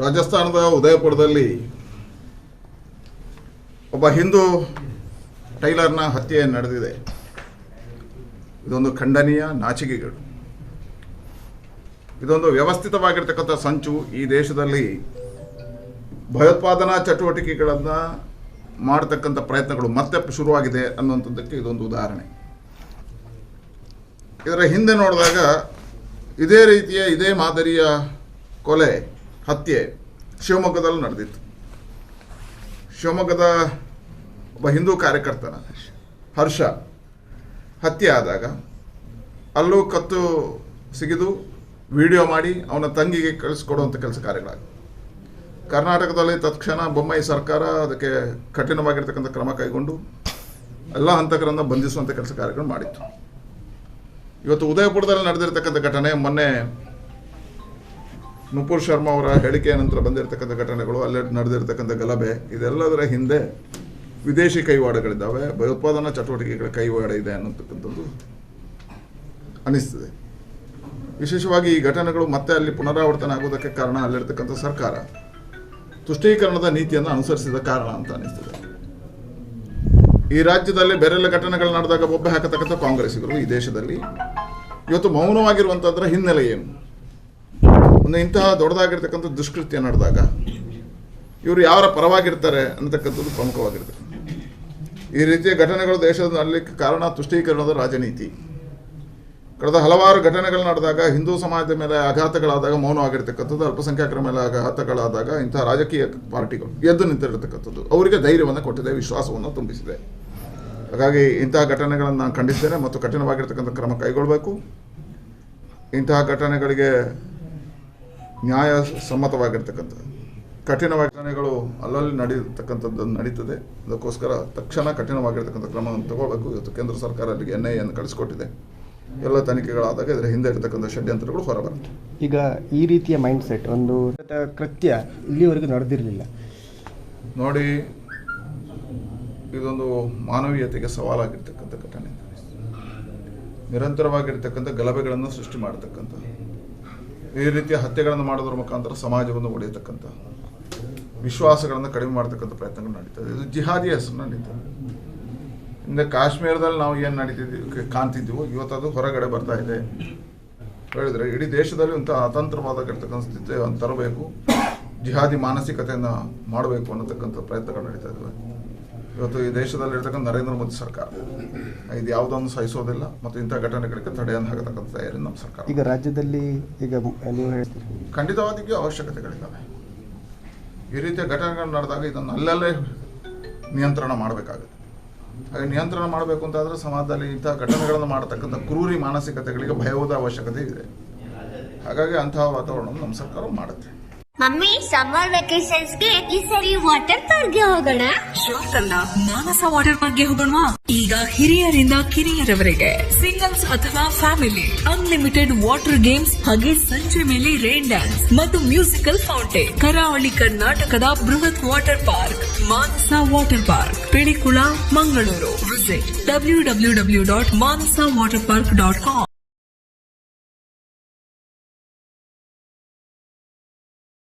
ರಾಜಸ್ಥಾನದ ಉದಯಪುರದಲ್ಲಿ ಒಬ್ಬ ಹಿಂದೂ ಟೈಲರ್ನ ಹತ್ಯೆ ನಡೆದಿದೆ. ಇದೊಂದು ಖಂಡನೀಯ, ನಾಚಿಕೆಗೇಡು. ಇದೊಂದು ವ್ಯವಸ್ಥಿತವಾಗಿರ್ತಕ್ಕಂಥ ಸಂಚು. ಈ ದೇಶದಲ್ಲಿ ಭಯೋತ್ಪಾದನಾ ಚಟುವಟಿಕೆಗಳನ್ನು ಮಾಡತಕ್ಕಂಥ ಪ್ರಯತ್ನಗಳು ಮತ್ತೆ ಶುರುವಾಗಿದೆ ಅನ್ನುವಂಥದ್ದಕ್ಕೆ ಇದೊಂದು ಉದಾಹರಣೆ. ಇದರ ಹಿಂದೆ ನೋಡಿದಾಗ ಇದೇ ಮಾದರಿಯ ಕೊಲೆ, ಹತ್ಯೆ ಶಿವಮೊಗ್ಗದಲ್ಲಿ ನಡೆದಿತ್ತು. ಶಿವಮೊಗ್ಗದ ಒಬ್ಬ ಹಿಂದೂ ಕಾರ್ಯಕರ್ತನ ಹರ್ಷ ಹತ್ಯೆ ಆದಾಗ ಅಲ್ಲೂ ಕತ್ತು ಸಿಗಿದು ವಿಡಿಯೋ ಮಾಡಿ ಅವನ ತಂಗಿಗೆ ಕಳಿಸ್ಕೊಡುವಂಥ ಕೆಲಸ ಕಾರ್ಯಗಳಾಗಿವೆ. ಕರ್ನಾಟಕದಲ್ಲಿ ತತ್ಕ್ಷಣ ಬೊಮ್ಮಾಯಿ ಸರ್ಕಾರ ಅದಕ್ಕೆ ಕಠಿಣವಾಗಿರ್ತಕ್ಕಂಥ ಕ್ರಮ ಕೈಗೊಂಡು ಎಲ್ಲ ಹಂತಕರನ್ನು ಬಂಧಿಸುವಂಥ ಕೆಲಸ ಕಾರ್ಯಗಳು ಮಾಡಿತ್ತು. ಇವತ್ತು ಉದಯಪುರದಲ್ಲಿ ನಡೆದಿರ್ತಕ್ಕಂಥ ಘಟನೆ, ಮೊನ್ನೆ ನುಪುರ್ ಶರ್ಮಾ ಅವರ ಹೇಳಿಕೆಯ ನಂತರ ಬಂದಿರತಕ್ಕಂಥ ಘಟನೆಗಳು, ಅಲ್ಲೇ ನಡೆದಿರ್ತಕ್ಕಂಥ ಗಲಭೆ, ಇದೆಲ್ಲದರ ಹಿಂದೆ ವಿದೇಶಿ ಕೈವಾಡಗಳಿದ್ದಾವೆ, ಭಯೋತ್ಪಾದನಾ ಚಟುವಟಿಕೆಗಳ ಕೈವಾಡ ಇದೆ ಅನ್ನತಕ್ಕಂಥದ್ದು ಅನಿಸ್ತದೆ. ವಿಶೇಷವಾಗಿ ಈ ಘಟನೆಗಳು ಮತ್ತೆ ಅಲ್ಲಿ ಪುನರಾವರ್ತನೆ ಆಗೋದಕ್ಕೆ ಕಾರಣ ಅಲ್ಲಿರ್ತಕ್ಕಂಥ ಸರ್ಕಾರ ತುಷ್ಟೀಕರಣದ ನೀತಿಯನ್ನು ಅನುಸರಿಸಿದ ಕಾರಣ ಅಂತ ಅನಿಸ್ತದೆ. ಈ ರಾಜ್ಯದಲ್ಲಿ ಬೇರೆಲ್ಲ ಘಟನೆಗಳು ನಡೆದಾಗ ಬೊಬ್ಬೆ ಹಾಕತಕ್ಕಂಥ ಕಾಂಗ್ರೆಸ್ಸಿಗರು ಈ ದೇಶದಲ್ಲಿ ಇವತ್ತು ಮೌನವಾಗಿರುವಂಥದ್ರ ಹಿನ್ನೆಲೆ ಏನು? ಒಂದು ಇಂತಹ ದೊಡ್ಡದಾಗಿರ್ತಕ್ಕಂಥ ದುಷ್ಕೃತ್ಯ ನಡೆದಾಗ ಇವರು ಯಾರ ಪರವಾಗಿರ್ತಾರೆ ಅನ್ನತಕ್ಕಂಥದ್ದು ಪ್ರಮುಖವಾಗಿರ್ತದೆ. ಈ ರೀತಿಯ ಘಟನೆಗಳು ದೇಶದಲ್ಲಿ ಕಾರಣ ತುಷ್ಟೀಕರಣದ ರಾಜನೀತಿ. ಕಳೆದ ಹಲವಾರು ಘಟನೆಗಳು ನಡೆದಾಗ, ಹಿಂದೂ ಸಮಾಜದ ಮೇಲೆ ಆಘಾತಗಳಾದಾಗ ಮೌನವಾಗಿರ್ತಕ್ಕಂಥದ್ದು, ಅಲ್ಪಸಂಖ್ಯಾತರ ಮೇಲೆ ಆಘಾತಗಳಾದಾಗ ಇಂತಹ ರಾಜಕೀಯ ಪಾರ್ಟಿಗಳು ಎದ್ದು ನಿಂತಿರತಕ್ಕಂಥದ್ದು ಅವರಿಗೆ ಧೈರ್ಯವನ್ನು ಕೊಟ್ಟಿದೆ, ವಿಶ್ವಾಸವನ್ನು ತುಂಬಿಸಿದೆ. ಹಾಗಾಗಿ ಇಂತಹ ಘಟನೆಗಳನ್ನು ನಾನು ಖಂಡಿಸ್ತೇನೆ ಮತ್ತು ಕಠಿಣವಾಗಿರ್ತಕ್ಕಂಥ ಕ್ರಮ ಕೈಗೊಳ್ಳಬೇಕು. ಇಂತಹ ಘಟನೆಗಳಿಗೆ ನ್ಯಾಯ ಸಮ್ಮತವಾಗಿರ್ತಕ್ಕಂಥದ್ದು ಕಠಿಣ ಘಟನೆಗಳು ಅಲ್ಲಲ್ಲಿ ನಡೀತಕ್ಕಂಥದ್ದು ನಡೀತದೆ. ಅದಕ್ಕೋಸ್ಕರ ತಕ್ಷಣ ಕಠಿಣವಾಗಿರ್ತಕ್ಕಂಥ ಕ್ರಮವನ್ನು ತಗೋಬೇಕು. ಇವತ್ತು ಕೇಂದ್ರ ಸರ್ಕಾರ ಅಲ್ಲಿಗೆ NIA ಕಳಿಸ್ಕೊಟ್ಟಿದೆ. ಎಲ್ಲ ತನಿಖೆಗಳಾದಾಗ ಇದರ ಹಿಂದೆ ಇರತಕ್ಕಂಥ ಷಡ್ಯಂತ್ರಗಳು ಹೊರಬರುತ್ತೆ. ಈಗ ಈ ರೀತಿಯ ಮೈಂಡ್ ಸೆಟ್, ಒಂದು ಕೃತ್ಯ ಇಲ್ಲಿವರೆಗೂ ನಡೆದಿರಲಿಲ್ಲ. ನೋಡಿ, ಇದೊಂದು ಮಾನವೀಯತೆಗೆ ಸವಾಲಾಗಿರ್ತಕ್ಕಂಥ ಘಟನೆ. ನಿರಂತರವಾಗಿರ್ತಕ್ಕಂಥ ಗಲಭೆಗಳನ್ನು ಸೃಷ್ಟಿ ಮಾಡತಕ್ಕಂಥ, ಈ ರೀತಿಯ ಹತ್ಯೆಗಳನ್ನು ಮಾಡೋದ್ರ ಮುಖಾಂತರ ಸಮಾಜವನ್ನು ಒಡೆಯತಕ್ಕಂಥ, ವಿಶ್ವಾಸಗಳನ್ನು ಕಡಿಮೆ ಮಾಡತಕ್ಕಂಥ ಪ್ರಯತ್ನಗಳು ನಡೀತದೆ. ಇದು ಜಿಹಾದಿ ಹೆಸರು ನಡೀತದೆ. ಹಿಂದೆ ಕಾಶ್ಮೀರದಲ್ಲಿ ನಾವು ಏನು ಕಾಣ್ತಿದ್ದೀವೋ ಇವತ್ತು ಅದು ಹೊರಗಡೆ ಬರ್ತಾ ಇದೆ. ಹೇಳಿದರೆ ಇಡೀ ದೇಶದಲ್ಲಿ ಒಂದು ಅತಂತ್ರವಾದಾಗಿರ್ತಕ್ಕಂಥ ಸ್ಥಿತಿಯನ್ನು ತರಬೇಕು, ಜಿಹಾದಿ ಮಾನಸಿಕತೆಯನ್ನು ಮಾಡಬೇಕು ಅನ್ನತಕ್ಕಂಥ ಪ್ರಯತ್ನಗಳು ನಡೀತಾ ಇದ್ದಾವೆ. ಇವತ್ತು ಈ ದೇಶದಲ್ಲಿರ್ತಕ್ಕಂಥ ನರೇಂದ್ರ ಮೋದಿ ಸರ್ಕಾರ ಇದು ಯಾವುದನ್ನು ಸಹಿಸೋದಿಲ್ಲ ಮತ್ತು ಇಂಥ ಘಟನೆಗಳಿಗೆ ತಡೆಯನ್ನು ಹಾಕತಕ್ಕಂಥ ತಯಾರಿ ನಮ್ಮ ಸರ್ಕಾರ. ಈಗ ರಾಜ್ಯದಲ್ಲಿ ಈಗ ನೀವು ಹೇಳ್ತೀರಿ ಖಂಡಿತವಾಗಿಯೂ ಅವಶ್ಯಕತೆಗಳಿದ್ದಾವೆ. ಈ ರೀತಿಯ ಘಟನೆಗಳು ನಡೆದಾಗ ಇದನ್ನು ಅಲ್ಲಲ್ಲೇ ನಿಯಂತ್ರಣ ಮಾಡಬೇಕಾಗುತ್ತೆ. ಹಾಗೆ ನಿಯಂತ್ರಣ ಮಾಡಬೇಕು ಅಂತಾದರೆ ಸಮಾಜದಲ್ಲಿ ಇಂಥ ಘಟನೆಗಳನ್ನು ಮಾಡತಕ್ಕಂಥ ಕ್ರೂರಿ ಮಾನಸಿಕತೆಗಳಿಗೆ ಭಯದ ಅವಶ್ಯಕತೆ ಇದೆ. ಹಾಗಾಗಿ ಅಂತಹ ವಾತಾವರಣ ನಮ್ಮ ಸರ್ಕಾರ ಮಾಡುತ್ತೆ. ಮಮ್ಮಿ, ಸಮ್ಮರ್ ವೆಕೇಶನ್ಸ್ ಗೆ ಈ ಸರಿ ವಾಟರ್ ಪಾರ್ಕ್ ಗೆ ಹೋಗೋಣ. ಶೋರ್ ಅಲ್ಲ, ಮಾನಸ ವಾಟರ್ ಪಾರ್ಕ್ ಗೆ ಹೋಗೋಣ. ಈಗ ಹಿರಿಯರಿಂದ ಕಿರಿಯರವರೆಗೆ, ಸಿಂಗಲ್ಸ್ ಅಥವಾ ಫ್ಯಾಮಿಲಿ, ಅನ್ಲಿಮಿಟೆಡ್ ವಾಟರ್ ಗೇಮ್ಸ್, ಹಾಗೆ ಸಂಜೆ ಮೇಲೆ ರೈನ್ ಡ್ಯಾನ್ಸ್ ಮತ್ತು ಮ್ಯೂಸಿಕಲ್ ಫೌಂಟೇನ್. ಕರಾವಳಿ ಕರ್ನಾಟಕದ ಬೃಹತ್ water park Manasa water park, Pilikula, Mangaluru. Visit www.manasawaterpark.com.